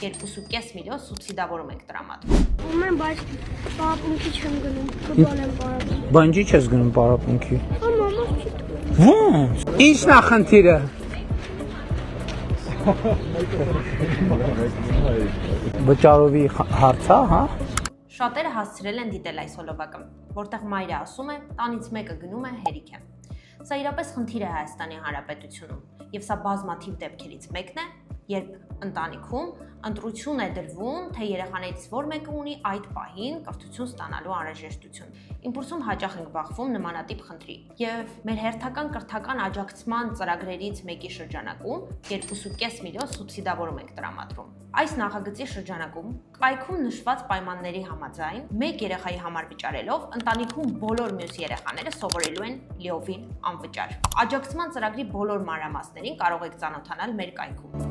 2.5 միլիոն սուբսիդավորում ենք տրամադրում։ Ումեն բայց պարապմունքի չեմ գնում, կբան եմ պարապում։ Բանջի չես գնում պարապմունքի։ Մամաս չի տկում։ Ո՞նց։ Ի՞նչն է խնդիրը։ Վճարովի հարցա, հա։ Շատերը հասցրել են դիտել այս հոլովակը, որտեղ մայրը ասում է, տանից մեկը գնում է հերիք է։ Սա իրապես խնդիր է Հայաստանի Հանրապետությունում, եւ սա բազմաթիվ դեպքերից մեկն է, երբ ընտանիքում ընտրություն է դրվում, թե երեխաներից որ մեկը ունի այդ պահին կրթություն ստանալու անհրաժեշտություն։ Իմպուլսում հաճախ ենք բախվում նմանատիպ խնդրի, եւ մեր հերթական կրթական աջակցման ծրագրերից մեկի շրջանակում 2.5 միլիոն սուբսիդավորում ենք տրամադրում։ Այս նախագծի շրջանակում կայքում նշված պայմանների համաձայն մեկ երեխայի համար վճարելով ընտանիքում բոլոր մյուս երեխաները սովորելու են լիովին անվճար։ Աջակցման ծրագրի բոլոր մանրամասներին կարող եք ծանոթանալ մեր կայքում։